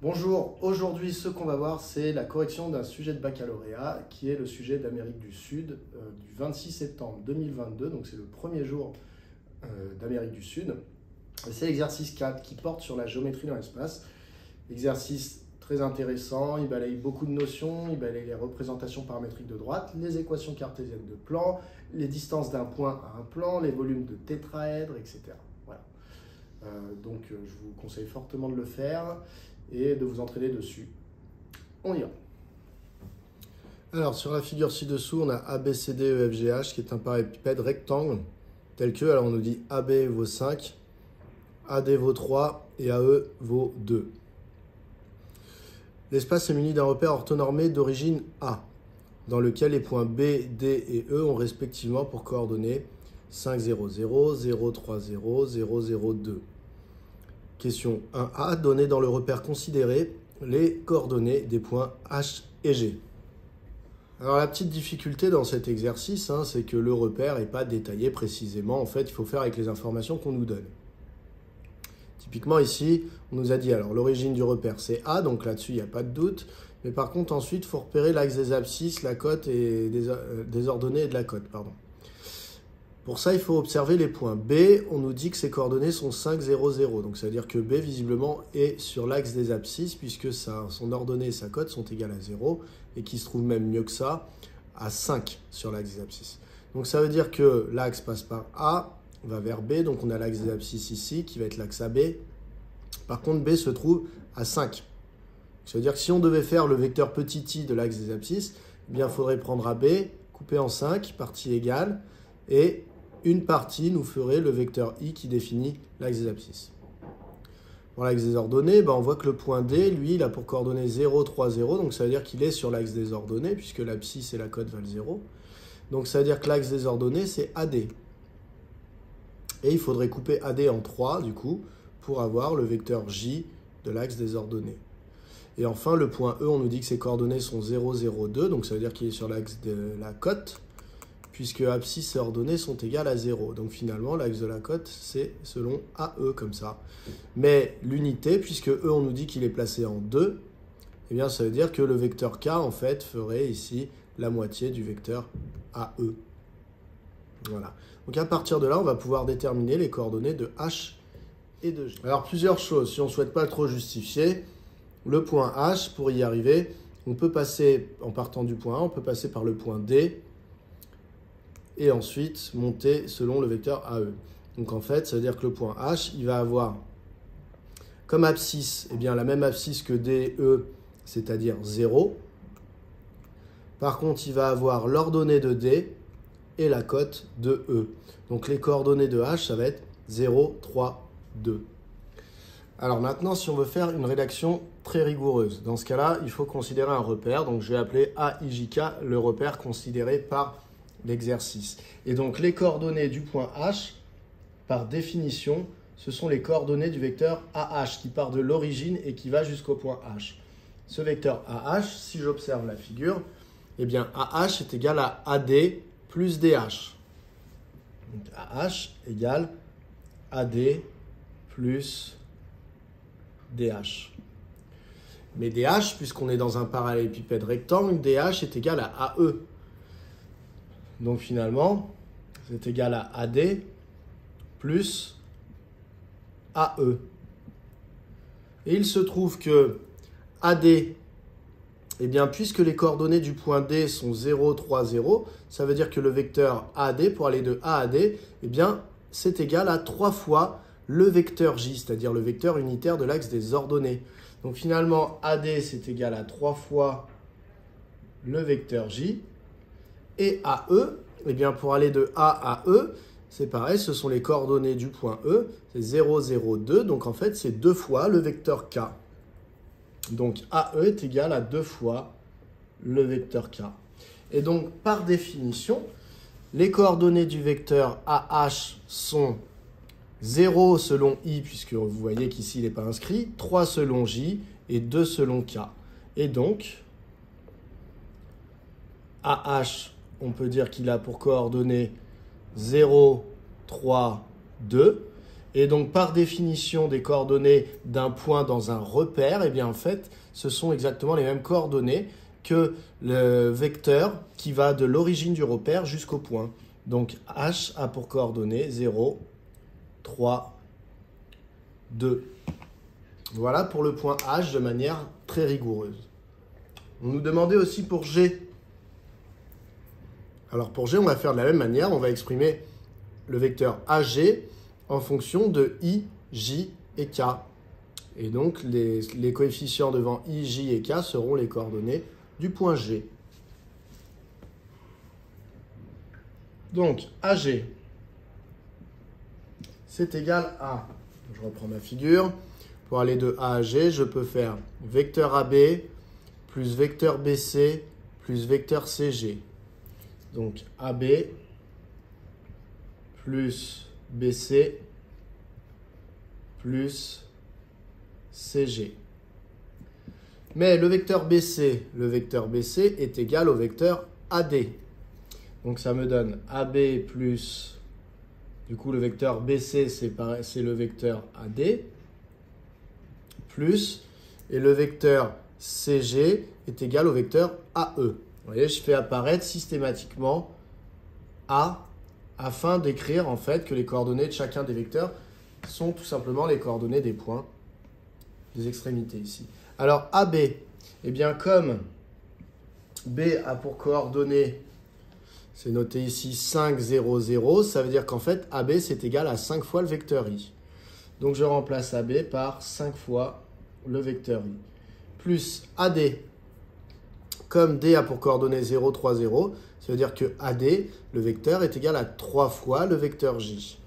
Bonjour, aujourd'hui ce qu'on va voir c'est la correction d'un sujet de baccalauréat qui est le sujet d'Amérique du Sud du 26 septembre 2022, donc c'est le premier jour d'Amérique du Sud. C'est l'exercice 4 qui porte sur la géométrie dans l'espace. Exercice très intéressant, il balaye beaucoup de notions, il balaye les représentations paramétriques de droite, les équations cartésiennes de plan, les distances d'un point à un plan, les volumes de tétraèdres, etc. Voilà. Donc je vous conseille fortement de le faire et de vous entraîner dessus. On y va. Alors sur la figure ci-dessous, on a ABCD, EFGH qui est un parallélépipède rectangle tel que, alors on nous dit AB vaut 5, AD vaut 3 et AE vaut 2. L'espace est muni d'un repère orthonormé d'origine A, dans lequel les points B, D et E ont respectivement pour coordonnées 5, 0, 0, 0, 3, 0, 0, 0, 2. Question 1A, donner dans le repère considéré les coordonnées des points H et G. Alors la petite difficulté dans cet exercice, c'est que le repère n'est pas détaillé précisément. En fait, il faut faire avec les informations qu'on nous donne. Typiquement ici, on nous a dit, alors l'origine du repère c'est A, donc là-dessus il n'y a pas de doute. Mais par contre ensuite, il faut repérer l'axe des abscisses, la cote et des ordonnées et de la cote, pardon. Pour ça, il faut observer les points. B, on nous dit que ses coordonnées sont 5, 0, 0. Donc ça veut dire que B, visiblement, est sur l'axe des abscisses, puisque son ordonnée et sa cote sont égales à 0, et qui se trouve même mieux que ça, à 5 sur l'axe des abscisses. Donc ça veut dire que l'axe passe par A, va vers B, donc on a l'axe des abscisses ici, qui va être l'axe AB. Par contre, B se trouve à 5. Ça veut dire que si on devait faire le vecteur petit i de l'axe des abscisses, eh bien, il faudrait prendre AB, couper en 5, partie égale, et une partie nous ferait le vecteur i qui définit l'axe des abscisses. Pour l'axe des ordonnées, on voit que le point D, lui, il a pour coordonnées 0, 3, 0, donc ça veut dire qu'il est sur l'axe des ordonnées, puisque l'abscisse et la cote valent 0. Donc ça veut dire que l'axe des ordonnées, c'est AD. Et il faudrait couper AD en 3, du coup, pour avoir le vecteur J de l'axe des ordonnées. Et enfin, le point E, on nous dit que ses coordonnées sont 0, 0, 2, donc ça veut dire qu'il est sur l'axe de la cote, puisque abscisse et ordonnées sont égales à 0. Donc finalement, l'axe de la cote, c'est selon AE, comme ça. Mais l'unité, puisque E, on nous dit qu'il est placé en 2, eh bien ça veut dire que le vecteur K, en fait, ferait ici la moitié du vecteur AE. Voilà. Donc à partir de là, on va pouvoir déterminer les coordonnées de H et de G. Alors plusieurs choses, si on ne souhaite pas trop justifier, le point H, pour y arriver, on peut passer, en partant du point A, on peut passer par le point D, et ensuite monter selon le vecteur AE. Donc en fait, ça veut dire que le point H, il va avoir comme abscisse, la même abscisse que DE, c'est-à-dire 0. Par contre, il va avoir l'ordonnée de D et la cote de E. Donc les coordonnées de H, ça va être 0, 3, 2. Alors maintenant, si on veut faire une rédaction très rigoureuse, dans ce cas-là, il faut considérer un repère. Donc je vais appeler AIJK le repère considéré par l'exercice. Et donc les coordonnées du point H, par définition, ce sont les coordonnées du vecteur AH qui part de l'origine et qui va jusqu'au point H. Ce vecteur AH, si j'observe la figure, eh bien AH est égal à AD plus DH. Donc AH égale AD plus DH. Mais DH, puisqu'on est dans un parallélépipède rectangle, DH est égal à AE. Donc finalement, c'est égal à AD plus AE. Et il se trouve que AD, puisque les coordonnées du point D sont 0, 3, 0, ça veut dire que le vecteur AD, pour aller de A à D, c'est égal à 3 fois le vecteur J, c'est-à-dire le vecteur unitaire de l'axe des ordonnées. Donc finalement, AD, c'est égal à 3 fois le vecteur J. Et AE, pour aller de A à E, c'est pareil, ce sont les coordonnées du point E, c'est 0, 0, 2, donc en fait c'est 2 fois le vecteur K. Donc AE est égal à 2 fois le vecteur K. Et donc par définition, les coordonnées du vecteur AH sont 0 selon I, puisque vous voyez qu'ici il n'est pas inscrit, 3 selon J et 2 selon K. Et donc, AH, on peut dire qu'il a pour coordonnées 0, 3, 2. Et donc, par définition des coordonnées d'un point dans un repère, eh bien, en fait, ce sont exactement les mêmes coordonnées que le vecteur qui va de l'origine du repère jusqu'au point. Donc, H a pour coordonnées 0, 3, 2. Voilà pour le point H de manière très rigoureuse. On nous demandait aussi pour G. Alors, pour G, on va faire de la même manière. On va exprimer le vecteur AG en fonction de I, J et K. Et donc, les coefficients devant I, J et K seront les coordonnées du point G. Donc, AG, c'est égal à, je reprends ma figure, pour aller de A à G, je peux faire vecteur AB plus vecteur BC plus vecteur CG. Donc, AB plus BC plus CG. Mais le vecteur BC est égal au vecteur AD. Donc ça me donne AB plus, du coup le vecteur BC c'est le vecteur AD, plus, et le vecteur CG est égal au vecteur AE. Vous voyez, je fais apparaître systématiquement A afin d'écrire en fait que les coordonnées de chacun des vecteurs sont tout simplement les coordonnées des points, des extrémités ici. Alors AB, eh bien comme B a pour coordonnées, c'est noté ici 5, 0, 0, ça veut dire qu'en fait AB c'est égal à 5 fois le vecteur I. Donc je remplace AB par 5 fois le vecteur I. Plus AD, comme D a pour coordonnées 0, 3, 0, ça veut dire que AD, le vecteur, est égal à 3 fois le vecteur J.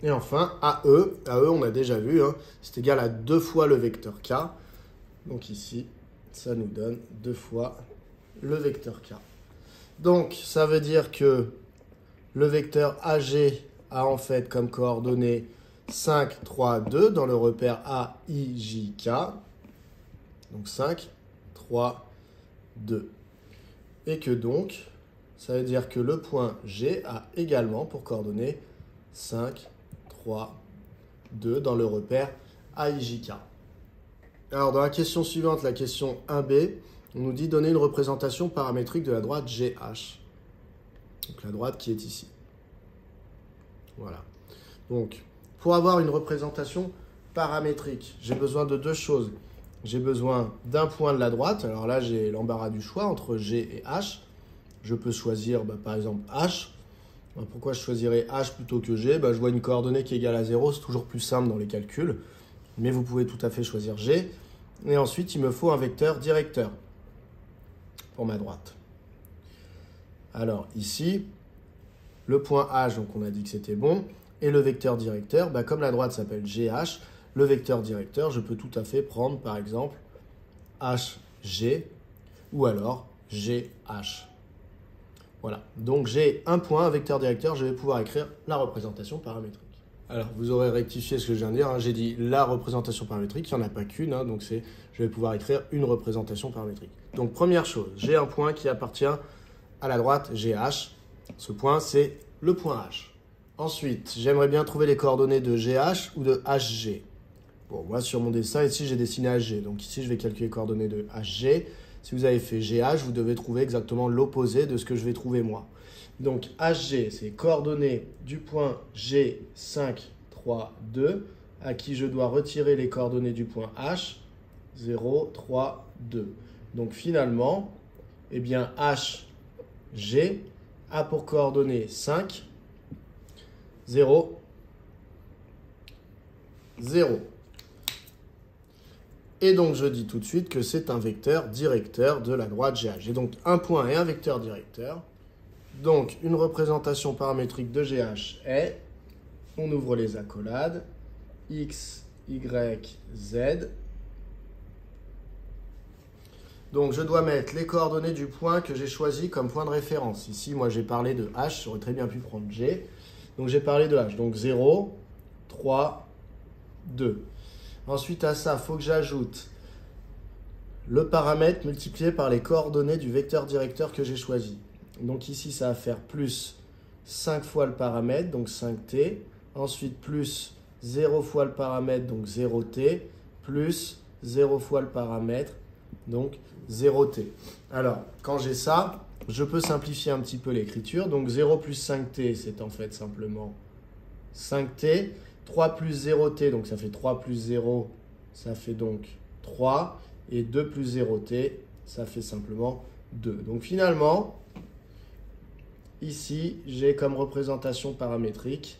Et enfin, AE, on a déjà vu, hein, c'est égal à 2 fois le vecteur K. Donc ici, ça nous donne 2 fois le vecteur K. Donc, ça veut dire que le vecteur AG a en fait comme coordonnées 5, 3, 2 dans le repère A, I, J, K. Donc 5, 3, 2. Et que donc, ça veut dire que le point G a également pour coordonnées 5, 3, 2 dans le repère A, I, J, K. Alors dans la question suivante, la question 1b, on nous dit donner une représentation paramétrique de la droite GH. Donc la droite qui est ici. Voilà. Donc pour avoir une représentation paramétrique, j'ai besoin de deux choses. J'ai besoin d'un point de la droite. Alors là, j'ai l'embarras du choix entre G et H. Je peux choisir par exemple H. Pourquoi je choisirais H plutôt que G? Je vois une coordonnée qui est égale à 0, c'est toujours plus simple dans les calculs. Mais vous pouvez tout à fait choisir G. Et ensuite, il me faut un vecteur directeur pour ma droite. Alors ici, le point H, donc on a dit que c'était bon. Et le vecteur directeur, comme la droite s'appelle GH, le vecteur directeur, je peux tout à fait prendre par exemple HG ou alors GH. Voilà, donc j'ai un point, un vecteur directeur, je vais pouvoir écrire la représentation paramétrique. Alors, vous aurez rectifié ce que je viens de dire, hein. J'ai dit la représentation paramétrique, il n'y en a pas qu'une, hein, donc je vais pouvoir écrire une représentation paramétrique. Donc, première chose, j'ai un point qui appartient à la droite GH. Ce point, c'est le point H. Ensuite, j'aimerais bien trouver les coordonnées de GH ou de HG. Bon, moi, sur mon dessin, ici, j'ai dessiné HG. Donc, ici, je vais calculer les coordonnées de HG. Si vous avez fait GH, vous devez trouver exactement l'opposé de ce que je vais trouver moi. Donc, HG, c'est coordonnées du point G, 5, 3, 2, à qui je dois retirer les coordonnées du point H, 0, 3, 2. Donc, finalement, eh bien, HG a pour coordonnées 5, 0, 0. Et donc, je dis tout de suite que c'est un vecteur directeur de la droite GH. J'ai donc un point et un vecteur directeur. Donc, une représentation paramétrique de GH est, on ouvre les accolades, X, Y, Z. Donc, je dois mettre les coordonnées du point que j'ai choisi comme point de référence. Ici, moi, j'ai parlé de H, j'aurais très bien pu prendre G. Donc, j'ai parlé de H. Donc, 0, 3, 2. Ensuite, à ça, il faut que j'ajoute le paramètre multiplié par les coordonnées du vecteur directeur que j'ai choisi. Donc ici, ça va faire plus 5 fois le paramètre, donc 5t. Ensuite, plus 0 fois le paramètre, donc 0t, plus 0 fois le paramètre, donc 0t. Alors, quand j'ai ça, je peux simplifier un petit peu l'écriture. Donc 0 plus 5t, c'est en fait simplement 5t. 3 plus 0t, donc ça fait 3 plus 0, ça fait donc 3. Et 2 plus 0t, ça fait simplement 2. Donc finalement, ici, j'ai comme représentation paramétrique,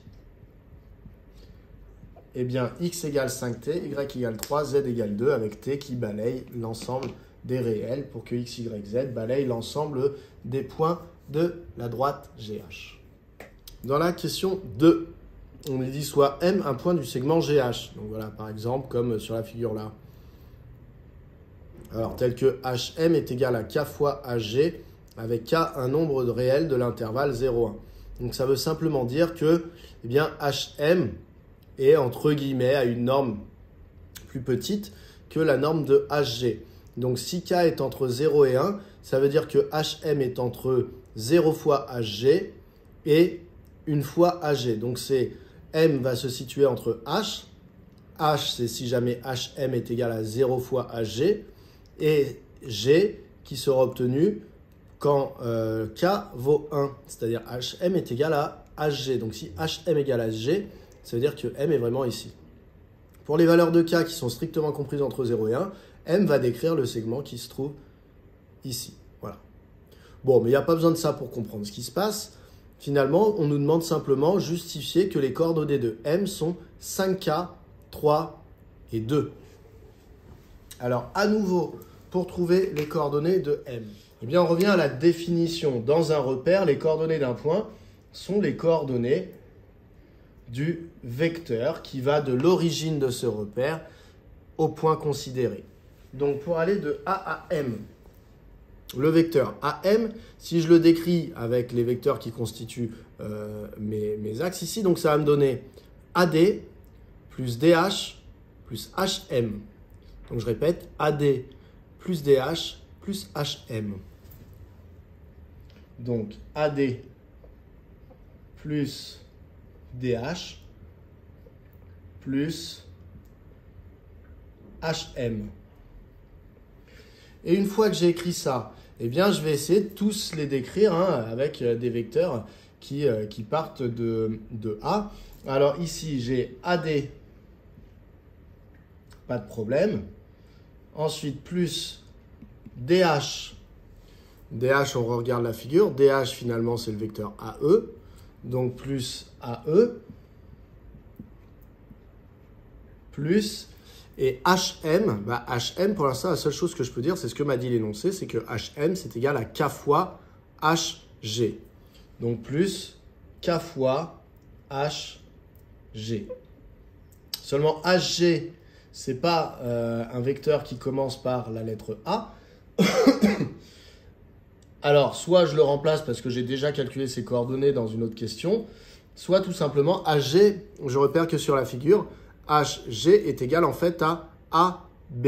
eh bien, x égale 5t, y égale 3, z égale 2, avec t qui balaye l'ensemble des réels pour que x, y, z balaye l'ensemble des points de la droite GH. Dans la question 2, on nous dit soit M un point du segment GH. Donc voilà, par exemple, comme sur la figure là. Alors, tel que HM est égal à K fois HG, avec K un nombre réel de l'intervalle 0,1. Donc ça veut simplement dire que eh bien, HM est entre guillemets à une norme plus petite que la norme de HG. Donc si K est entre 0 et 1, ça veut dire que HM est entre 0 fois HG et 1 fois HG. Donc c'est M va se situer entre H. H, c'est si jamais HM est égal à 0 fois HG. Et G qui sera obtenu quand K vaut 1. C'est-à-dire HM est égal à HG. Donc si HM égale à HG, ça veut dire que M est vraiment ici. Pour les valeurs de K qui sont strictement comprises entre 0 et 1, M va décrire le segment qui se trouve ici. Voilà. Bon, mais il n'y a pas besoin de ça pour comprendre ce qui se passe. Finalement, on nous demande simplement justifier que les coordonnées de M sont 5K, 3 et 2. Alors, à nouveau, pour trouver les coordonnées de M, eh bien, on revient à la définition. Dans un repère, les coordonnées d'un point sont les coordonnées du vecteur qui va de l'origine de ce repère au point considéré. Donc, pour aller de A à M, le vecteur AM, si je le décris avec les vecteurs qui constituent mes axes ici, donc ça va me donner AD plus DH plus HM. Donc je répète, AD plus DH plus HM. Donc AD plus DH plus HM. Et une fois que j'ai écrit ça, eh bien, je vais essayer de tous les décrire avec des vecteurs qui partent de A. Alors ici, j'ai AD, pas de problème. Ensuite, plus DH. DH, on regarde la figure. DH, finalement, c'est le vecteur AE. Donc, plus AE. Plus... Et HM, HM, pour l'instant, la seule chose que je peux dire, c'est ce que m'a dit l'énoncé, c'est que HM, c'est égal à K fois HG. Donc, plus K fois HG. Seulement, HG, ce n'est pas un vecteur qui commence par la lettre A. Alors, soit je le remplace parce que j'ai déjà calculé ses coordonnées dans une autre question, soit tout simplement HG, je repère que sur la figure, HG est égal en fait à AB.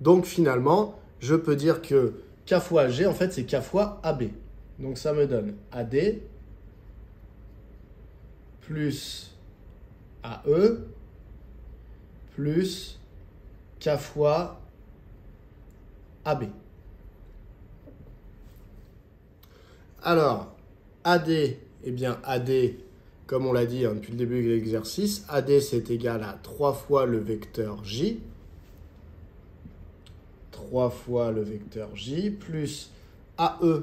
Donc finalement, je peux dire que K fois HG, en fait, c'est K fois AB. Donc ça me donne AD plus AE plus K fois AB. Alors, AD, eh bien AD, comme on l'a dit depuis le début de l'exercice, AD c'est égal à 3 fois le vecteur J. 3 fois le vecteur J plus AE.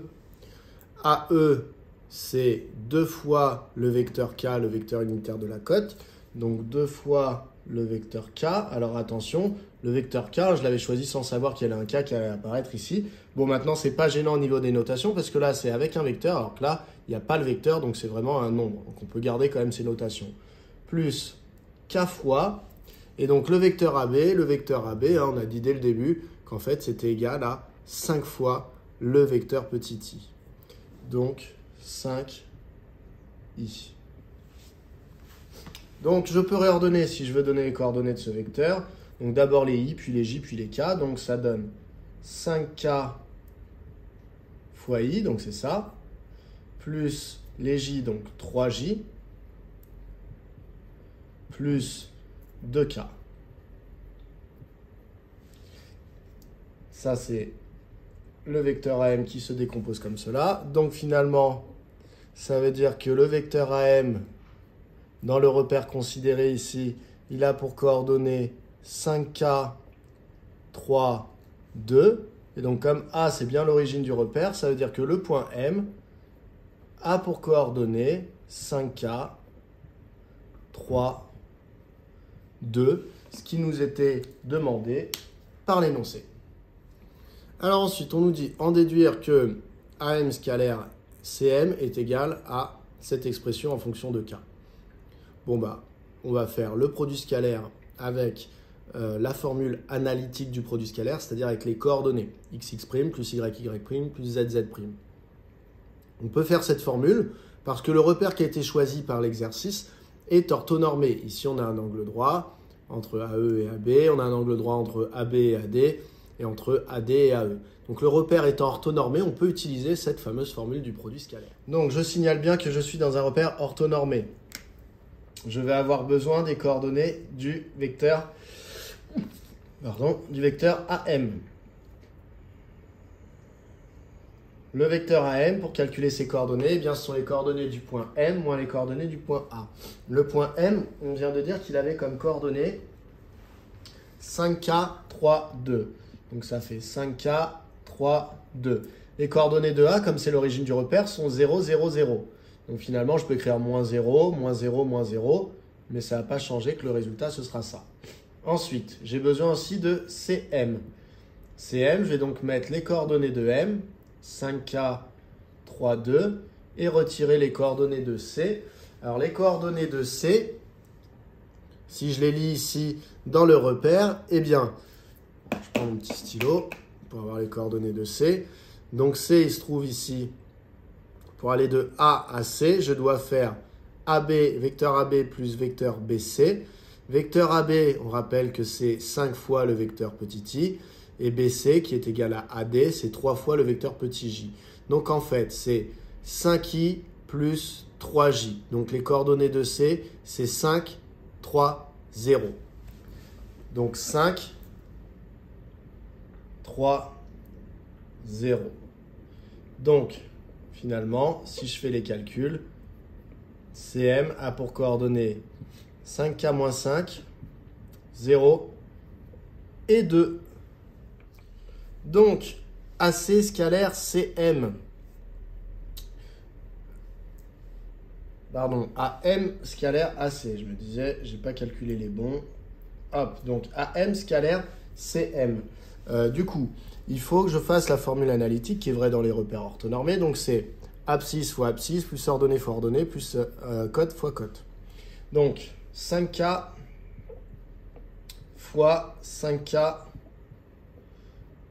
AE c'est 2 fois le vecteur K, le vecteur unitaire de la cote. Donc 2 fois le vecteur K. Alors attention, le vecteur K, je l'avais choisi sans savoir qu'il y avait un K qui allait apparaître ici. Bon, maintenant, c'est pas gênant au niveau des notations parce que là, c'est avec un vecteur, alors que là, il n'y a pas le vecteur, donc c'est vraiment un nombre. Donc on peut garder quand même ces notations. Plus K fois, et donc le vecteur AB, on a dit dès le début qu'en fait, c'était égal à 5 fois le vecteur petit i. Donc 5 i. Donc, je peux réordonner si je veux donner les coordonnées de ce vecteur. Donc, d'abord les i, puis les j, puis les k. Donc, ça donne 5k fois i, donc c'est ça, plus les j, donc 3j, plus 2k. Ça, c'est le vecteur AM qui se décompose comme cela. Donc finalement, ça veut dire que le vecteur AM, dans le repère considéré ici, il a pour coordonnées 5K, 3, 2. Et donc comme A, c'est bien l'origine du repère, ça veut dire que le point M a pour coordonnées 5K, 3, 2, ce qui nous était demandé par l'énoncé. Alors ensuite, on nous dit en déduire que AM scalaire CM est égal à cette expression en fonction de K. Bon bah, on va faire le produit scalaire avec la formule analytique du produit scalaire, c'est-à-dire avec les coordonnées xx' plus yy' plus zz'. On peut faire cette formule parce que le repère qui a été choisi par l'exercice est orthonormé. Ici, on a un angle droit entre AE et AB, on a un angle droit entre AB et AD, et entre AD et AE. Donc le repère étant orthonormé, on peut utiliser cette fameuse formule du produit scalaire. Donc je signale bien que je suis dans un repère orthonormé. Je vais avoir besoin des coordonnées du vecteur AM. Le vecteur AM, pour calculer ses coordonnées, eh bien, ce sont les coordonnées du point M moins les coordonnées du point A. Le point M, on vient de dire qu'il avait comme coordonnées 5K, 3, 2. Donc ça fait 5K, 3, 2. Les coordonnées de A, comme c'est l'origine du repère, sont 0, 0, 0. Donc finalement, je peux écrire moins 0, moins 0, moins 0, mais ça ne va pas changer que le résultat, ce sera ça. Ensuite, j'ai besoin aussi de CM. CM, je vais donc mettre les coordonnées de M, 5K, 3, 2, et retirer les coordonnées de C. Alors les coordonnées de C, si je les lis ici dans le repère, eh bien, je prends mon petit stylo pour avoir les coordonnées de C. Donc C, il se trouve ici. Pour aller de A à C, je dois faire AB, vecteur AB plus vecteur BC. Vecteur AB, on rappelle que c'est 5 fois le vecteur petit i. Et BC, qui est égal à AD, c'est 3 fois le vecteur petit j. Donc en fait, c'est 5i plus 3j. Donc les coordonnées de C, c'est 5, 3, 0. Donc 5, 3, 0. Donc, finalement, si je fais les calculs, CM a pour coordonnées 5K moins 5, 0 et 2. Donc, AC scalaire CM. Pardon, AM scalaire AC. Je me disais, je n'ai pas calculé les bons. Hop, donc AM scalaire CM. Du coup, il faut que je fasse la formule analytique qui est vraie dans les repères orthonormés. Donc, c'est abscisse fois abscisse, plus ordonnée fois ordonnée, plus cote fois cote. Donc, 5K fois 5K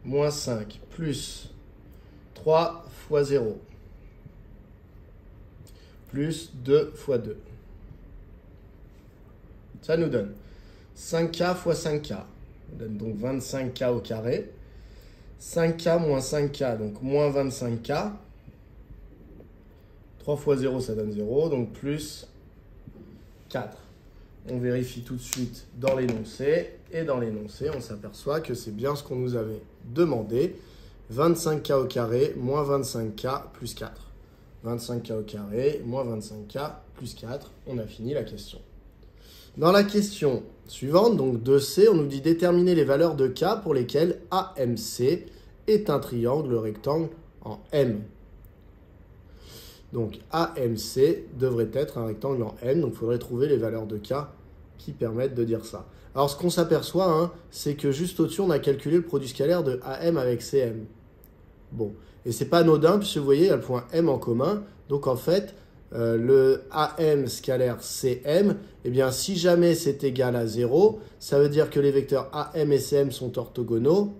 moins 5, plus 3 fois 0, plus 2 fois 2. Ça nous donne 5K fois 5K. Ça donne donc 25K au carré. 5K moins 5K, donc moins 25K. 3 fois 0, ça donne 0, donc plus 4. On vérifie tout de suite dans l'énoncé. Et dans l'énoncé, on s'aperçoit que c'est bien ce qu'on nous avait demandé. 25K au carré, moins 25K plus 4. 25K au carré, moins 25K plus 4. On a fini la question. Dans la question suivante, donc 2C, on nous dit déterminer les valeurs de K pour lesquelles AMC est un triangle rectangle en M. Donc AMC devrait être un rectangle en M, donc il faudrait trouver les valeurs de K qui permettent de dire ça. Alors ce qu'on s'aperçoit, c'est que juste au-dessus, on a calculé le produit scalaire de AM avec CM. Bon, et c'est pas anodin, puisque vous voyez, il y a le point M en commun, donc en fait, le AM scalaire CM, eh bien si jamais c'est égal à 0, ça veut dire que les vecteurs AM et CM sont orthogonaux,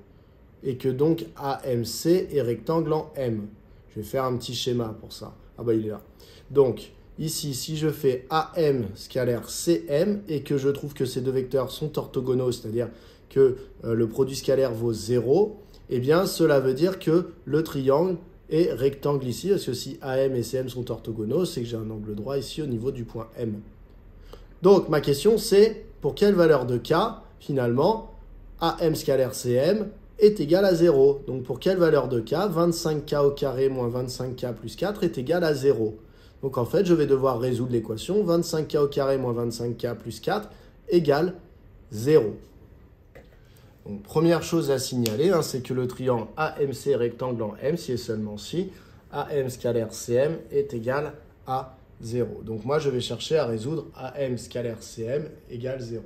et que donc AMC est rectangle en M. Je vais faire un petit schéma pour ça. Ah bah il est là. Donc ici, si je fais AM scalaire CM et que je trouve que ces deux vecteurs sont orthogonaux, c'est-à-dire que le produit scalaire vaut 0, eh bien cela veut dire que le triangle et rectangle ici, parce que si AM et CM sont orthogonaux, c'est que j'ai un angle droit ici au niveau du point M. Donc ma question c'est, pour quelle valeur de K, finalement, AM scalaire CM est égal à 0. Donc pour quelle valeur de K, 25K au carré moins 25K plus 4 est égal à 0. Donc en fait, je vais devoir résoudre l'équation 25K au carré moins 25K plus 4 égale 0. Donc première chose à signaler, c'est que le triangle AMC rectangle en M, si et seulement si, AM scalaire CM est égal à 0. Donc moi, je vais chercher à résoudre AM scalaire CM égale 0.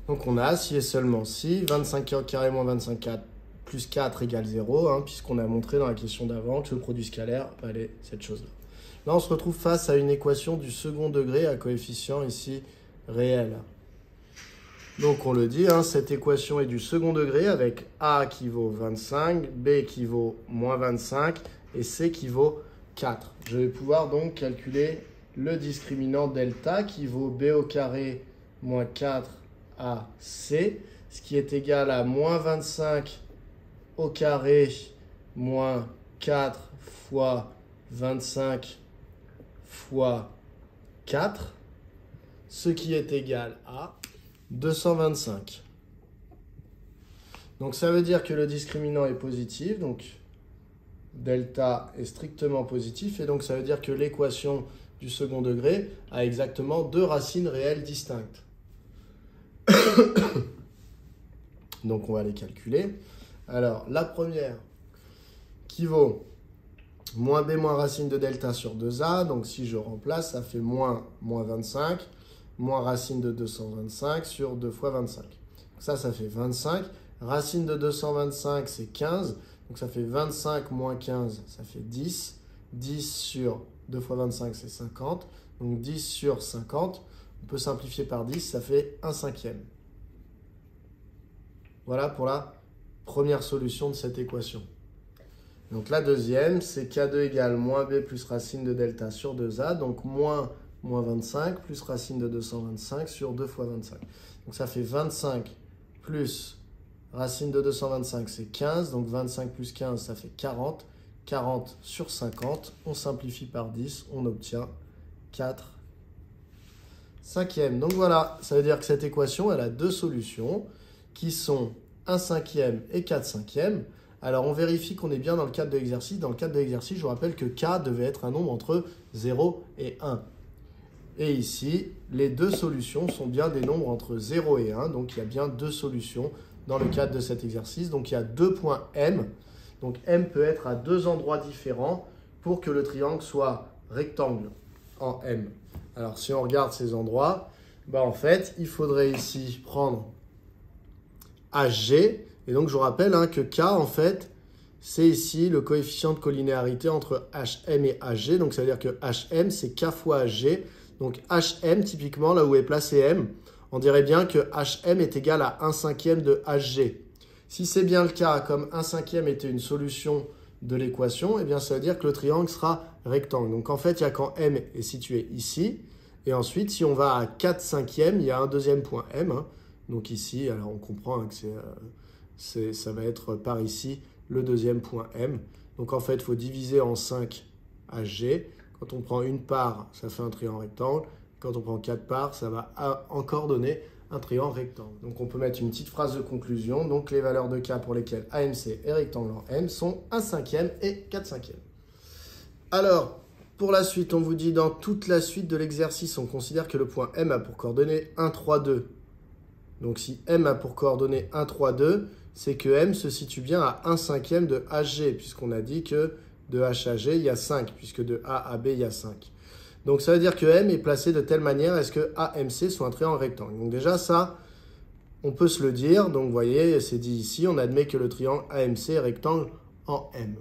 Donc on a, si et seulement si, 25K au carré moins 25K plus 4 égale 0, puisqu'on a montré dans la question d'avant que le produit scalaire valait cette chose-là. Là, on se retrouve face à une équation du second degré à coefficient ici réel. Donc on le dit, cette équation est du second degré avec A qui vaut 25, B qui vaut moins 25 et C qui vaut 4. Je vais pouvoir donc calculer le discriminant delta qui vaut B au carré moins 4 AC, ce qui est égal à moins 25 au carré moins 4 fois 25 fois 4, ce qui est égal à 225. Donc ça veut dire que le discriminant est positif, donc delta est strictement positif, et donc ça veut dire que l'équation du second degré a exactement deux racines réelles distinctes. Donc on va les calculer. Alors la première qui vaut moins b moins racine de delta sur 2a, donc si je remplace, ça fait moins 25, moins racine de 225 sur 2 fois 25. Donc ça fait 25. Racine de 225, c'est 15. Donc ça fait 25 moins 15, ça fait 10. 10 sur 2 fois 25, c'est 50. Donc 10 sur 50, on peut simplifier par 10, ça fait 1/5. Voilà pour la première solution de cette équation. Donc la deuxième, c'est K2 égale moins B plus racine de delta sur 2A, donc moins 25 plus racine de 225 sur 2 fois 25. Donc ça fait 25 plus racine de 225, c'est 15. Donc 25 plus 15, ça fait 40. 40 sur 50, on simplifie par 10, on obtient 4/5. Donc voilà, ça veut dire que cette équation, elle a deux solutions qui sont 1/5 et 4/5. Alors on vérifie qu'on est bien dans le cadre de l'exercice. Dans le cadre de l'exercice, je vous rappelle que K devait être un nombre entre 0 et 1. Et ici, les deux solutions sont bien des nombres entre 0 et 1. Donc il y a bien deux solutions dans le cadre de cet exercice. Donc il y a deux points M. Donc M peut être à deux endroits différents pour que le triangle soit rectangle en M. Alors si on regarde ces endroits, en fait, il faudrait ici prendre HG. Et donc je vous rappelle que K, en fait, c'est ici le coefficient de collinéarité entre HM et HG. Donc ça veut dire que HM, c'est K fois HG. Donc HM, typiquement, là où est placé M, on dirait bien que HM est égal à 1/5 de HG. Si c'est bien le cas, comme 1/5 était une solution de l'équation, eh bien ça veut dire que le triangle sera rectangle. Donc en fait, il y a quand M est situé ici. Et ensuite, si on va à 4/5, il y a un deuxième point M. Donc ici, alors on comprend que ça va être par ici le deuxième point M. Donc en fait, il faut diviser en 5 HG. Quand on prend une part, ça fait un triangle rectangle. Quand on prend 4 parts, ça va encore donner un triangle rectangle. Donc on peut mettre une petite phrase de conclusion. Donc les valeurs de K pour lesquelles AMC est rectangle en M sont 1/5 et 4/5. Alors, pour la suite, on vous dit dans toute la suite de l'exercice, on considère que le point M a pour coordonnées 1, 3, 2. Donc si M a pour coordonnées 1, 3, 2, c'est que M se situe bien à 1/5 de HG, puisqu'on a dit que de H à G, il y a 5, puisque de A à B, il y a 5. Donc ça veut dire que M est placé de telle manière à ce que AMC soit un triangle rectangle. Donc déjà ça, on peut se le dire. Donc vous voyez, c'est dit ici, on admet que le triangle AMC est rectangle en M.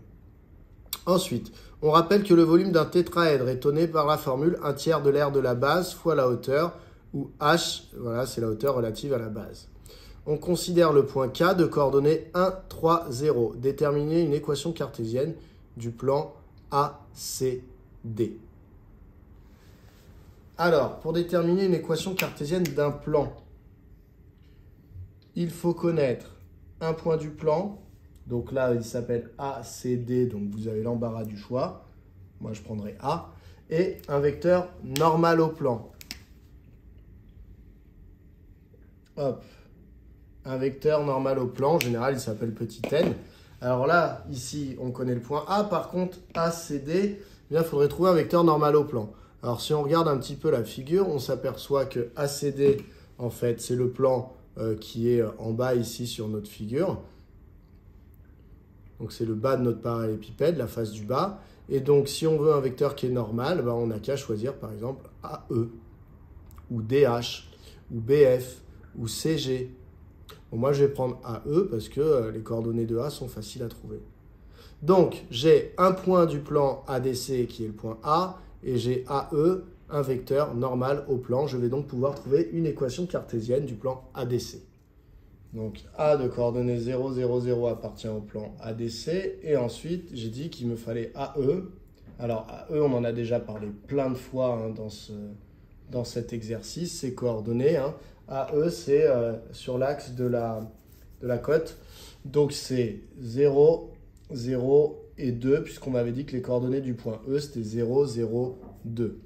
Ensuite, on rappelle que le volume d'un tétraèdre est donné par la formule 1/3 de l'aire de la base fois la hauteur, où H, voilà, c'est la hauteur relative à la base. On considère le point K de coordonnées 1, 3, 0. Déterminer une équation cartésienne du plan ACD. Alors, pour déterminer une équation cartésienne d'un plan, il faut connaître un point du plan, Donc là, il s'appelle ACD, donc vous avez l'embarras du choix. Moi, je prendrai A. Et un vecteur normal au plan. Hop. Un vecteur normal au plan, en général, il s'appelle petit n. Alors là, ici, on connaît le point A. Par contre, ACD, il faudrait trouver un vecteur normal au plan. Alors, si on regarde un petit peu la figure, on s'aperçoit que ACD, en fait, c'est le plan qui est en bas ici sur notre figure. Donc, c'est le bas de notre parallélépipède, la face du bas. Et donc, si on veut un vecteur qui est normal, on n'a qu'à choisir, par exemple, AE, ou DH, ou BF, ou CG. Bon, moi, je vais prendre AE parce que les coordonnées de A sont faciles à trouver. Donc, j'ai un point du plan ADC qui est le point A, et j'ai AE, un vecteur normal au plan. Je vais donc pouvoir trouver une équation cartésienne du plan ADC. Donc, A de coordonnées 0, 0, 0 appartient au plan ADC. Et ensuite, j'ai dit qu'il me fallait AE. Alors, AE, on en a déjà parlé plein de fois dans cet exercice, ces coordonnées. AE, c'est sur l'axe de la cote. Donc, c'est 0, 0 et 2, puisqu'on m'avait dit que les coordonnées du point E, c'était 0, 0, 2.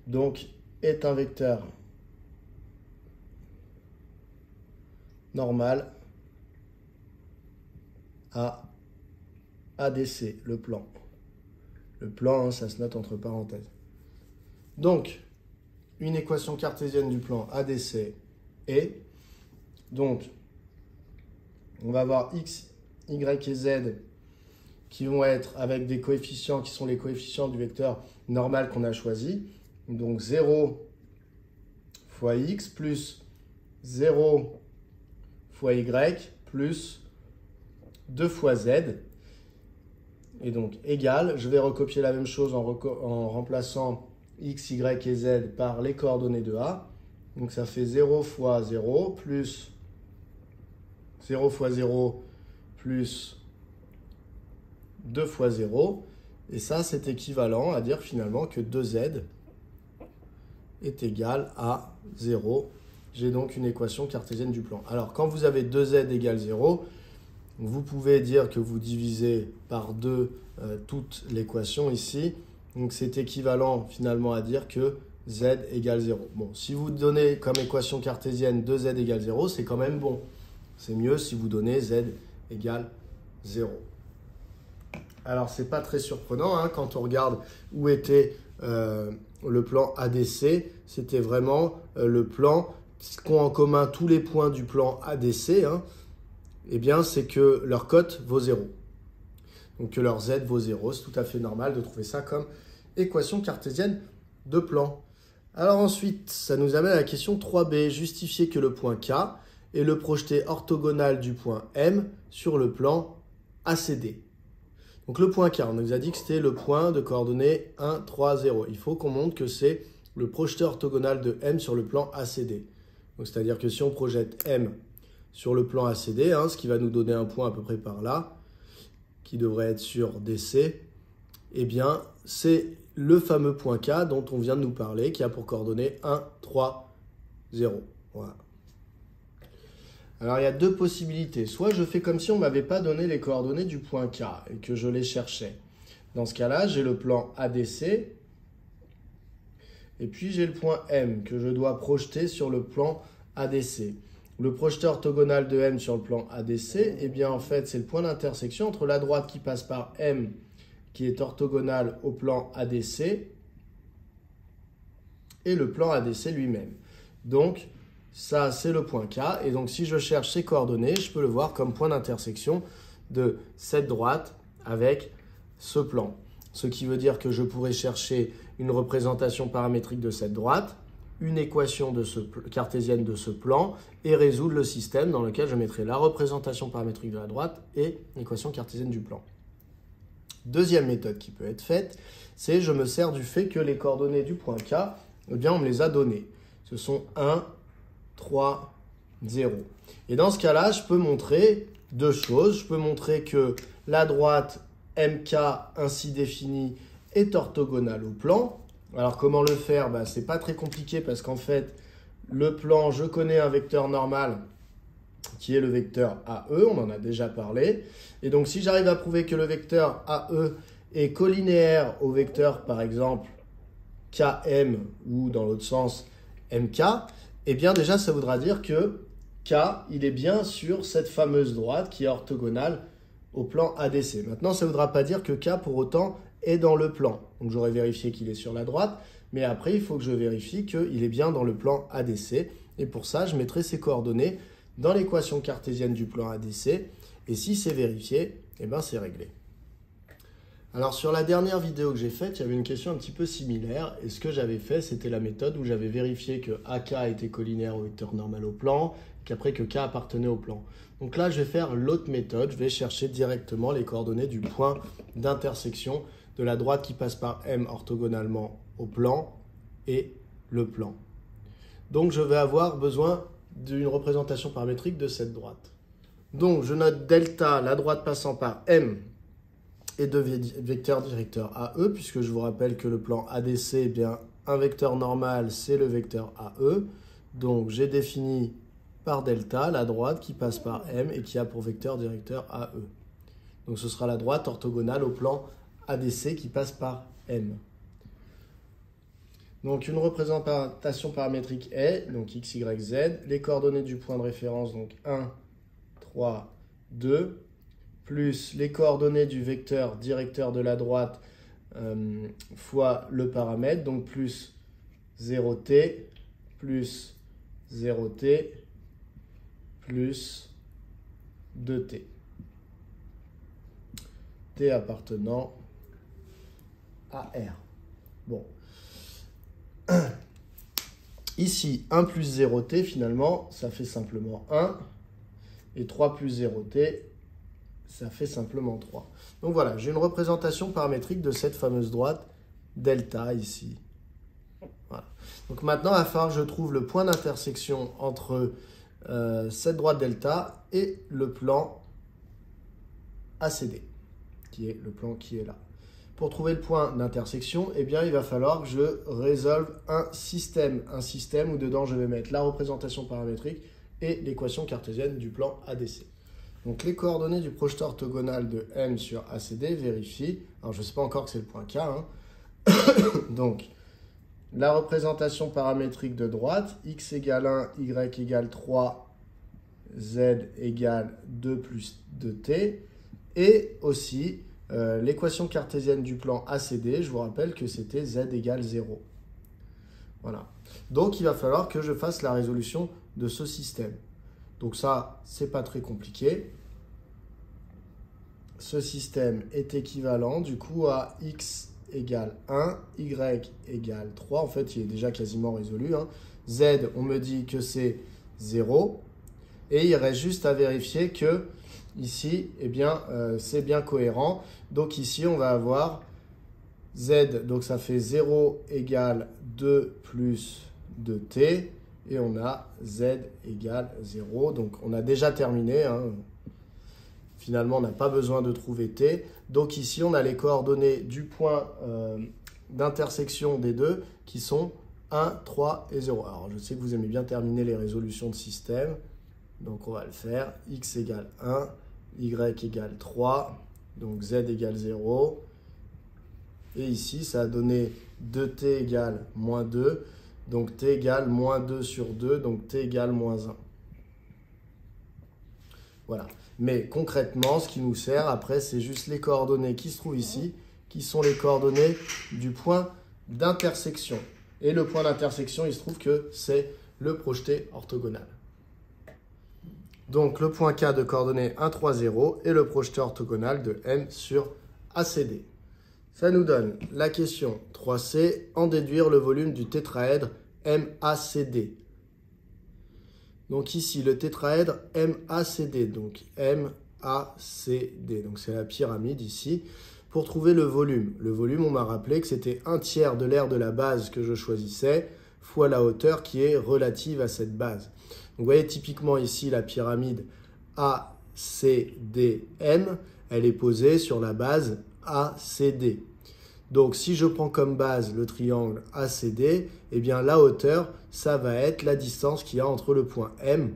Donc, est un vecteur normal à ADC, le plan. Le plan, ça se note entre parenthèses. Donc, une équation cartésienne du plan ADC est, donc, on va avoir x, y et z qui vont être avec des coefficients qui sont les coefficients du vecteur normal qu'on a choisi. Donc 0 fois x plus 0 fois y plus 2 fois z. Et donc égal, je vais recopier la même chose en remplaçant x, y et z par les coordonnées de A. Donc ça fait 0 fois 0 plus 0 fois 0 plus 2 fois 0. Et ça, c'est équivalent à dire finalement que 2z est égal à 0. J'ai donc une équation cartésienne du plan. Alors, quand vous avez 2z égale 0, vous pouvez dire que vous divisez par 2 toute l'équation ici. Donc, c'est équivalent finalement à dire que z égale 0. Bon, si vous donnez comme équation cartésienne 2z égale 0, c'est quand même bon. C'est mieux si vous donnez z égale 0. Alors, ce n'est pas très surprenant quand on regarde où était le plan ADC. C'était vraiment le plan qu'ont en commun tous les points du plan ADC. Eh bien, c'est que leur cote vaut 0. Donc, que leur z vaut 0. C'est tout à fait normal de trouver ça comme équation cartésienne de plan. Alors ensuite, ça nous amène à la question 3b. Justifier que le point K est le projeté orthogonal du point M sur le plan ACD. Donc le point K, on nous a dit que c'était le point de coordonnées 1, 3, 0. Il faut qu'on montre que c'est le projeté orthogonal de M sur le plan ACD. Donc c'est-à-dire que si on projette M sur le plan ACD, ce qui va nous donner un point à peu près par là, qui devrait être sur DC, eh bien c'est le fameux point K dont on vient de nous parler, qui a pour coordonnées 1, 3, 0. Voilà. Alors, il y a deux possibilités. Soit je fais comme si on ne m'avait pas donné les coordonnées du point K et que je les cherchais. Dans ce cas-là, j'ai le plan ADC et puis j'ai le point M que je dois projeter sur le plan ADC. Le projeté orthogonal de M sur le plan ADC, eh bien en fait, c'est le point d'intersection entre la droite qui passe par M qui est orthogonale au plan ADC et le plan ADC lui-même. Donc, ça, c'est le point K. Et donc, si je cherche ces coordonnées, je peux le voir comme point d'intersection de cette droite avec ce plan. Ce qui veut dire que je pourrais chercher une représentation paramétrique de cette droite, une équation cartésienne de ce plan et résoudre le système dans lequel je mettrai la représentation paramétrique de la droite et l'équation cartésienne du plan. Deuxième méthode qui peut être faite, c'est je me sers du fait que les coordonnées du point K, eh bien, on me les a données. Ce sont 1, 3, 0. Et dans ce cas-là, je peux montrer deux choses. Je peux montrer que la droite MK ainsi définie est orthogonale au plan. Alors, comment le faire? C'est pas très compliqué parce qu'en fait, le plan, je connais un vecteur normal qui est le vecteur AE, on en a déjà parlé. Et donc, si j'arrive à prouver que le vecteur AE est collinéaire au vecteur, par exemple, KM, ou dans l'autre sens, MK, eh bien déjà, ça voudra dire que K, il est bien sur cette fameuse droite qui est orthogonale au plan ADC. Maintenant, ça ne voudra pas dire que K, pour autant, est dans le plan. Donc, j'aurais vérifié qu'il est sur la droite, mais après, il faut que je vérifie qu'il est bien dans le plan ADC. Et pour ça, je mettrai ces coordonnées dans l'équation cartésienne du plan ADC. Et si c'est vérifié, eh bien, c'est réglé. Alors, sur la dernière vidéo que j'ai faite, il y avait une question un petit peu similaire. Et ce que j'avais fait, c'était la méthode où j'avais vérifié que AK était collinaire au vecteur normal au plan, qu'après que K appartenait au plan. Donc là, je vais faire l'autre méthode. Je vais chercher directement les coordonnées du point d'intersection de la droite qui passe par M orthogonalement au plan et le plan. Donc, je vais avoir besoin d'une représentation paramétrique de cette droite. Donc, je note delta, la droite passant par M, et de vecteur directeur AE, puisque je vous rappelle que le plan ADC, eh bien, un vecteur normal, c'est le vecteur AE. Donc, j'ai défini par delta la droite qui passe par M et qui a pour vecteur directeur AE. Donc, ce sera la droite orthogonale au plan ADC qui passe par M. Donc, une représentation paramétrique est, donc x, y, z, les coordonnées du point de référence, donc 1, 3, 2, plus les coordonnées du vecteur directeur de la droite fois le paramètre, donc plus 0t, plus 0t, plus 2t. T appartenant à R. Bon. Ici, 1 plus 0t, finalement, ça fait simplement 1. Et 3 plus 0t, ça fait simplement 3. Donc voilà, j'ai une représentation paramétrique de cette fameuse droite delta ici. Voilà. Donc maintenant, il va falloir que je trouve le point d'intersection entre cette droite delta et le plan ACD, qui est le plan qui est là. Pour trouver le point d'intersection, eh bien, il va falloir que je résolve un système où dedans je vais mettre la représentation paramétrique et l'équation cartésienne du plan ADC. Donc les coordonnées du projeteur orthogonal de M sur ACD vérifient. Alors je ne sais pas encore que c'est le point K. Hein. Donc la représentation paramétrique de droite, x égale 1, y égale 3, z égale 2 plus 2t. Et aussi l'équation cartésienne du plan ACD, je vous rappelle que c'était z égale 0. Voilà. Donc il va falloir que je fasse la résolution de ce système. Donc ça, c'est pas très compliqué. Ce système est équivalent du coup à x égale 1, y égale 3. En fait, il est déjà quasiment résolu. Hein. Z, on me dit que c'est 0. Et il reste juste à vérifier que ici, eh bien, c'est bien cohérent. Donc ici, on va avoir z, donc ça fait 0 égale 2 plus 2t. Et on a z égale 0. Donc on a déjà terminé. Hein. Finalement, on n'a pas besoin de trouver t. Donc ici, on a les coordonnées du point d'intersection des deux qui sont 1, 3 et 0. Alors je sais que vous aimez bien terminer les résolutions de système. Donc on va le faire. X égale 1, y égale 3, donc z égale 0. Et ici, ça a donné 2t égale moins 2. Donc t égale moins 2 sur 2, donc t égale moins 1. Voilà. Mais concrètement, ce qui nous sert après, c'est juste les coordonnées qui se trouvent ici, qui sont les coordonnées du point d'intersection. Et le point d'intersection, il se trouve que c'est le projeté orthogonal. Donc le point K de coordonnées 1, 3, 0 et le projeté orthogonal de M sur ACD. Ça nous donne la question 3C, en déduire le volume du tétraèdre MACD. Donc ici, le tétraèdre MACD, donc MACD, donc c'est la pyramide ici. Pour trouver le volume, on m'a rappelé que c'était 1/3 de l'aire de la base que je choisissais, fois la hauteur qui est relative à cette base. Donc vous voyez typiquement ici la pyramide ACDM, elle est posée sur la base ACD. Donc si je prends comme base le triangle ACD, eh bien la hauteur, ça va être la distance qu'il y a entre le point M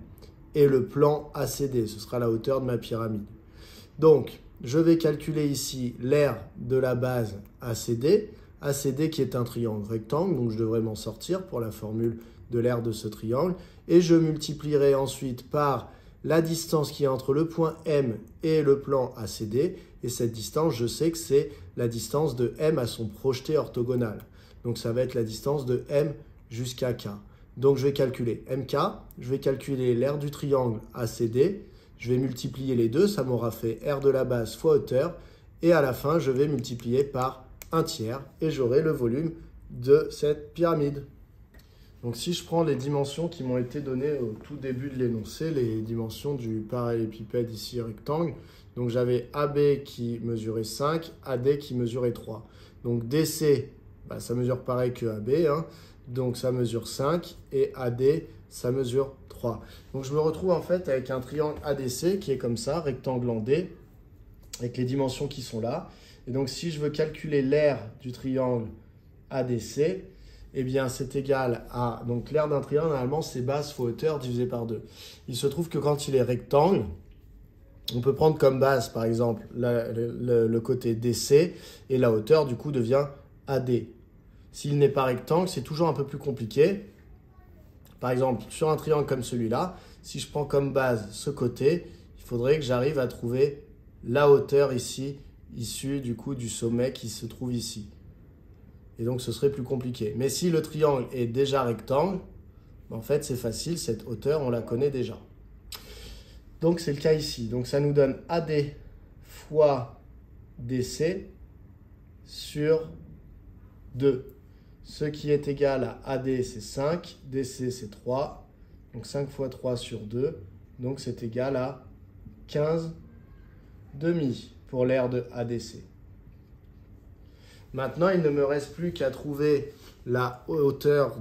et le plan ACD. Ce sera la hauteur de ma pyramide. Donc, je vais calculer ici l'aire de la base ACD. ACD qui est un triangle rectangle, donc je devrais m'en sortir pour la formule de l'aire de ce triangle. Et je multiplierai ensuite par la distance qui est entre le point M et le plan ACD. Et cette distance, je sais que c'est la distance de M à son projeté orthogonal. Donc ça va être la distance de M jusqu'à K. Donc je vais calculer MK, je vais calculer l'aire du triangle ACD, je vais multiplier les deux, ça m'aura fait aire de la base fois hauteur, et à la fin je vais multiplier par 1/3 et j'aurai le volume de cette pyramide. Donc si je prends les dimensions qui m'ont été données au tout début de l'énoncé, les dimensions du parallélépipède ici rectangle, donc j'avais AB qui mesurait 5, AD qui mesurait 3. Donc DC, ça mesure pareil que AB, hein. Donc ça mesure 5 et AD, ça mesure 3. Donc je me retrouve en fait avec un triangle ADC qui est comme ça, rectangle en D, avec les dimensions qui sont là. Et donc si je veux calculer l'aire du triangle ADC, eh bien c'est égal à, donc l'aire d'un triangle normalement c'est base fois hauteur divisé par 2. Il se trouve que quand il est rectangle, on peut prendre comme base par exemple le côté DC et la hauteur du coup devient AD. S'il n'est pas rectangle, c'est toujours un peu plus compliqué. Par exemple, sur un triangle comme celui-là, si je prends comme base ce côté, il faudrait que j'arrive à trouver la hauteur ici, issue du coup du sommet qui se trouve ici. Et donc, ce serait plus compliqué. Mais si le triangle est déjà rectangle, en fait, c'est facile, cette hauteur, on la connaît déjà. Donc, c'est le cas ici. Donc, ça nous donne AD fois DC sur 2. Ce qui est égal à AD, c'est 5, DC, c'est 3. Donc 5 fois 3 sur 2. Donc c'est égal à 15 demi pour l'aire de ADC. Maintenant, il ne me reste plus qu'à trouver la hauteur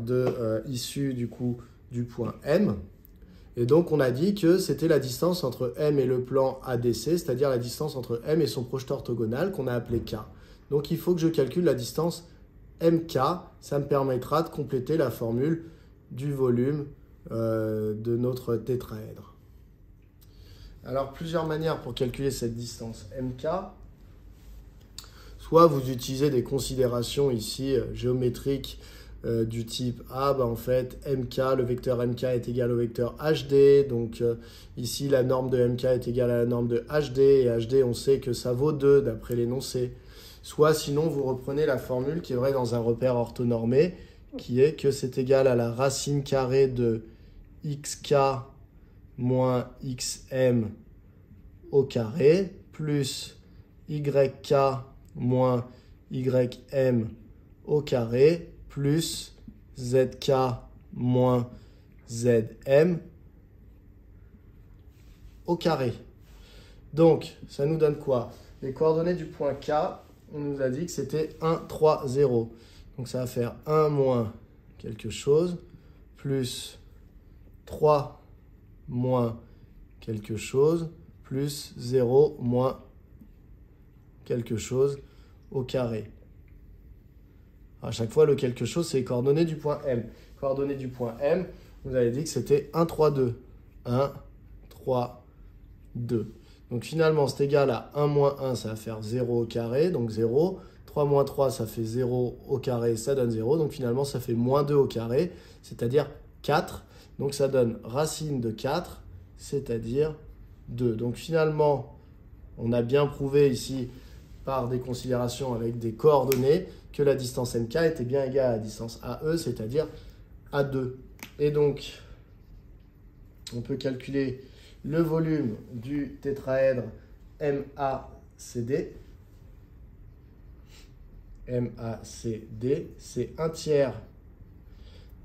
issue du coup du point M. Et donc, on a dit que c'était la distance entre M et le plan ADC, c'est-à-dire la distance entre M et son projeté orthogonal qu'on a appelé K. Donc, il faut que je calcule la distance MK, ça me permettra de compléter la formule du volume de notre tétraèdre. Alors, plusieurs manières pour calculer cette distance MK. Soit vous utilisez des considérations ici géométriques du type en fait, MK, le vecteur MK est égal au vecteur HD. Donc ici, la norme de MK est égale à la norme de HD. Et HD, on sait que ça vaut 2 d'après l'énoncé. Soit sinon, vous reprenez la formule qui est vraie dans un repère orthonormé, qui est que c'est égal à la racine carrée de xk moins xm au carré, plus yk moins ym au carré, plus zk moins zm au carré. Donc, ça nous donne quoi? Les coordonnées du point K, on nous a dit que c'était 1, 3, 0. Donc ça va faire 1 moins quelque chose, plus 3 moins quelque chose, plus 0 moins quelque chose au carré. À chaque fois, le quelque chose, c'est les coordonnées du point M. Coordonnées du point M, vous avez dit que c'était 1, 3, 2. 1, 3, 2. Donc finalement, c'est égal à 1 moins 1, ça va faire 0 au carré, donc 0. 3 moins 3, ça fait 0 au carré, ça donne 0. Donc finalement, ça fait moins 2 au carré, c'est-à-dire 4. Donc ça donne racine de 4, c'est-à-dire 2. Donc finalement, on a bien prouvé ici, par des considérations avec des coordonnées, que la distance MK était bien égale à la distance AE, c'est-à-dire A2. Et donc, on peut calculer le volume du tétraèdre MACD. MACD, c'est 1/3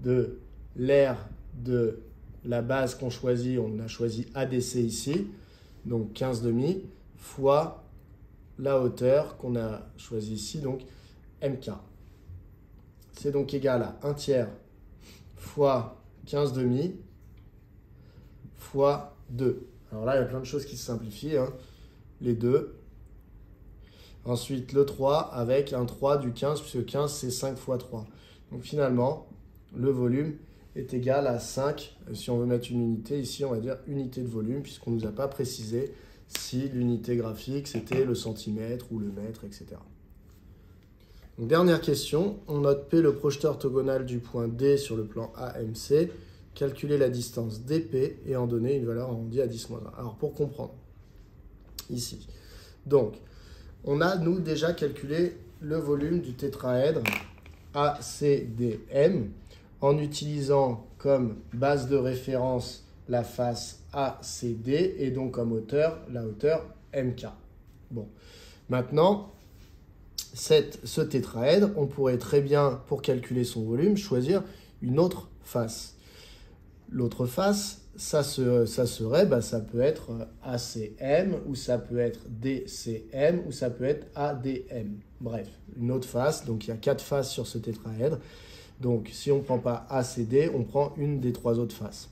de l'aire de la base qu'on choisit. On a choisi ADC ici, donc 15 demi, fois la hauteur qu'on a choisie ici, donc MK. C'est donc égal à 1/3 fois 15 demi fois 2. Alors là, il y a plein de choses qui se simplifient, hein. Les 2. Ensuite, le 3 avec un 3 du 15, puisque 15, c'est 5 fois 3. Donc finalement, le volume est égal à 5. Si on veut mettre une unité, ici on va dire unité de volume, puisqu'on ne nous a pas précisé si l'unité graphique c'était le centimètre ou le mètre, etc. Donc, dernière question, on note P le projeteur orthogonal du point D sur le plan AMC, calculer la distance DP et en donner une valeur arrondie à 10-1. Alors pour comprendre, ici, donc on a nous déjà calculé le volume du tétraèdre ACDM en utilisant comme base de référence la face ACD et donc comme hauteur la hauteur MK. Bon, maintenant, ce tétraèdre, on pourrait très bien, pour calculer son volume, choisir une autre face. L'autre face, ça serait, ça peut être ACM, ou ça peut être DCM, ou ça peut être ADM. Bref, une autre face, donc il y a 4 faces sur ce tétraèdre. Donc si on ne prend pas ACD, on prend une des 3 autres faces.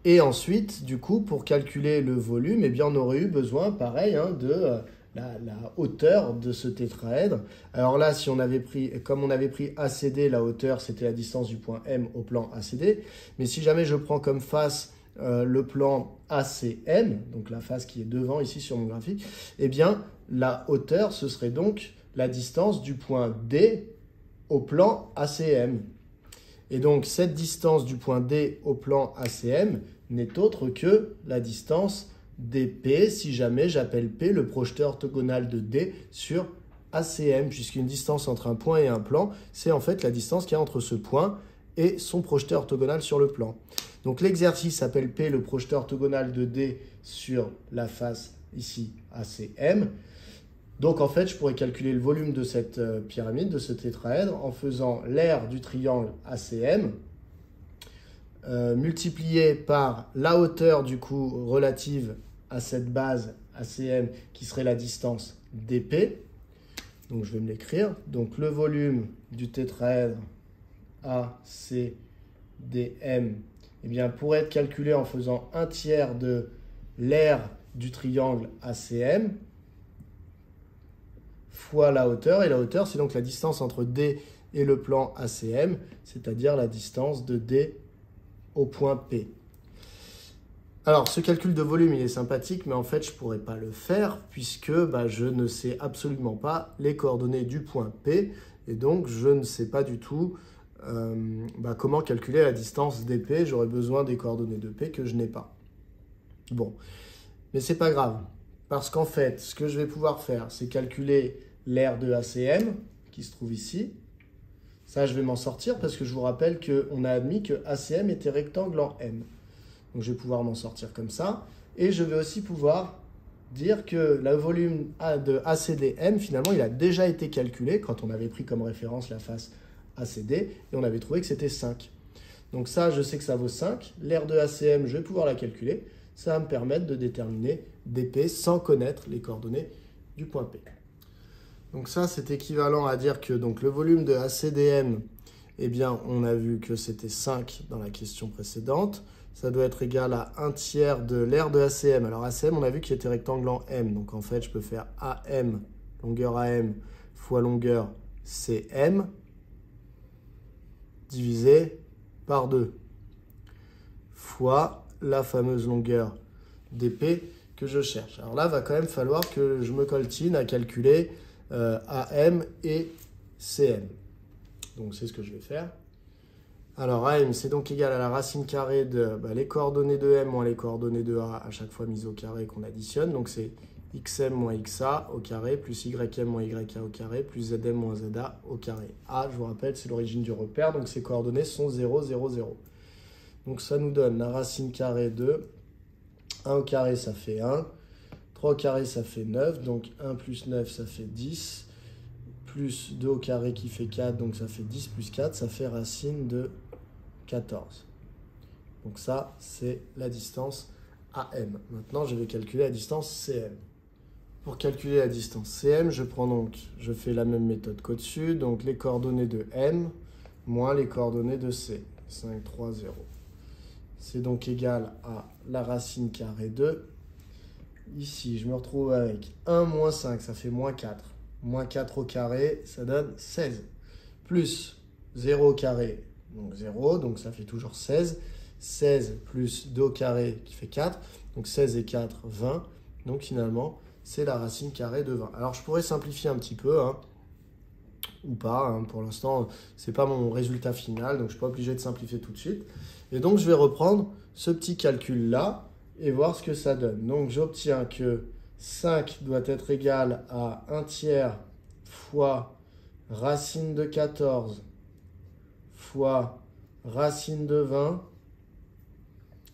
Et ensuite, du coup, pour calculer le volume, eh bien, on aurait eu besoin, pareil, de la hauteur de ce tétraèdre. Alors là, si on avait pris, comme on avait pris ACD, la hauteur, c'était la distance du point M au plan ACD. Mais si jamais je prends comme face le plan ACM, donc la face qui est devant ici sur mon graphique, eh bien, la hauteur, ce serait donc la distance du point D au plan ACM. Et donc, cette distance du point D au plan ACM n'est autre que la distance dP, si jamais j'appelle P le projeteur orthogonal de D sur ACM, puisqu'une distance entre un point et un plan, c'est en fait la distance qu'il y a entre ce point et son projeteur orthogonal sur le plan. Donc l'exercice s'appelle P le projeteur orthogonal de D sur la face ici ACM. Donc en fait, je pourrais calculer le volume de cette pyramide, de ce tétraèdre, en faisant l'aire du triangle ACM, multiplié par la hauteur du coup relative à cette base ACM qui serait la distance dP. Donc je vais me l'écrire. Donc le volume du tétraèdre ACDM eh bien, pourrait être calculé en faisant 1/3 de l'aire du triangle ACM fois la hauteur. Et la hauteur, c'est donc la distance entre D et le plan ACM, c'est-à-dire la distance de D au point P. Alors, ce calcul de volume, il est sympathique, mais en fait, je ne pourrais pas le faire puisque je ne sais absolument pas les coordonnées du point P et donc je ne sais pas du tout comment calculer la distance dP. J'aurais besoin des coordonnées de P que je n'ai pas. Bon, mais c'est pas grave parce qu'en fait, ce que je vais pouvoir faire, c'est calculer l'aire de ACM qui se trouve ici. Ça, je vais m'en sortir parce que je vous rappelle qu'on a admis que ACM était rectangle en M. Donc, je vais pouvoir m'en sortir comme ça. Et je vais aussi pouvoir dire que le volume de ACDM, finalement, il a déjà été calculé quand on avait pris comme référence la face ACD et on avait trouvé que c'était 5. Donc ça, je sais que ça vaut 5. L'aire de ACM, je vais pouvoir la calculer. Ça va me permettre de déterminer dP sans connaître les coordonnées du point P. Donc ça, c'est équivalent à dire que donc, le volume de ACDM, eh bien, on a vu que c'était 5 dans la question précédente. Ça doit être égal à 1/3 de l'aire de ACM. Alors ACM, on a vu qu'il était rectangle en M. Donc en fait, je peux faire AM, longueur AM, fois longueur CM, divisé par 2, fois la fameuse longueur dP que je cherche. Alors là, il va quand même falloir que je me coltine à calculer AM et CM. Donc c'est ce que je vais faire. Alors AM, c'est donc égal à la racine carrée de les coordonnées de M moins les coordonnées de A à chaque fois mises au carré qu'on additionne. Donc c'est XM moins XA au carré plus YM moins YA au carré plus ZM moins ZA au carré. A, je vous rappelle, c'est l'origine du repère, donc ces coordonnées sont 0, 0, 0. Donc ça nous donne la racine carrée de 1 au carré, ça fait 1. 3 au carré, ça fait 9. Donc 1 plus 9, ça fait 10. Plus 2 au carré qui fait 4, donc ça fait 10 plus 4, ça fait racine de 14. Donc ça, c'est la distance AM. Maintenant, je vais calculer la distance CM. Pour calculer la distance CM, je fais la même méthode qu'au-dessus. Donc les coordonnées de M moins les coordonnées de C. 5, 3, 0. C'est donc égal à la racine carrée de. Ici, je me retrouve avec 1 moins 5, ça fait moins 4. Moins 4 au carré, ça donne 16. Plus 0 au carré, donc 0, donc ça fait toujours 16. 16 plus 2 au carré qui fait 4, donc 16 et 4, 20. Donc finalement, c'est la racine carrée de 20. Alors je pourrais simplifier un petit peu, hein, ou pas. Hein. Pour l'instant, ce n'est pas mon résultat final, donc je ne suis pas obligé de simplifier tout de suite. Et donc je vais reprendre ce petit calcul-là et voir ce que ça donne. Donc j'obtiens que 5 doit être égal à 1 tiers fois racine de 14 fois racine de 20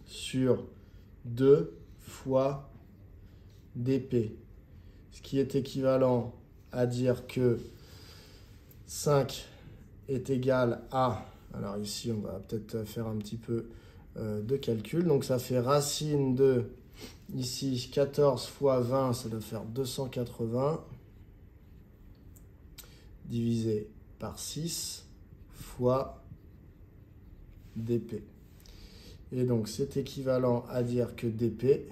sur 2 fois dp. Ce qui est équivalent à dire que 5 est égal à... Alors ici, on va peut-être faire un petit peu de calcul. Donc ça fait racine de... Ici, 14 fois 20, ça doit faire 280 divisé par 6 fois dp. Et donc, c'est équivalent à dire que dp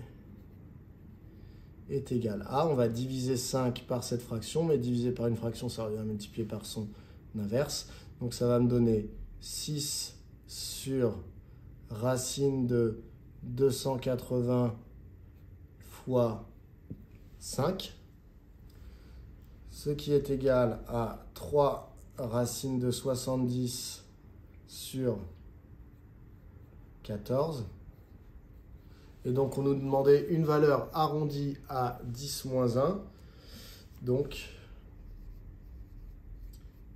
est égal à... On va diviser 5 par cette fraction, mais diviser par une fraction, ça revient à multiplier par son inverse. Donc, ça va me donner 6 sur racine de 280 fois 5, ce qui est égal à 3 racine de 70 sur 14. Et donc, on nous demandait une valeur arrondie à 10 moins 1. Donc,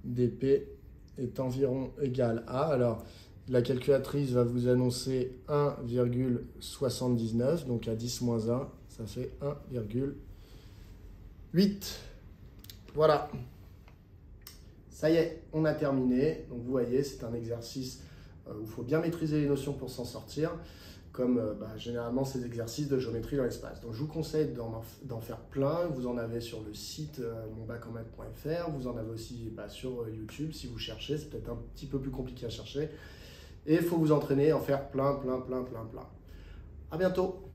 dp est environ égal à... Alors, la calculatrice va vous annoncer 1,79. Donc, à 10 moins 1, ça fait 1,8. Voilà. Ça y est, on a terminé. Donc, vous voyez, c'est un exercice où il faut bien maîtriser les notions pour s'en sortir, comme généralement ces exercices de géométrie dans l'espace. Donc je vous conseille d'en faire plein. Vous en avez sur le site monbackenmath.fr, vous en avez aussi sur YouTube si vous cherchez. C'est peut-être un petit peu plus compliqué à chercher. Et il faut vous entraîner à en faire plein. À bientôt.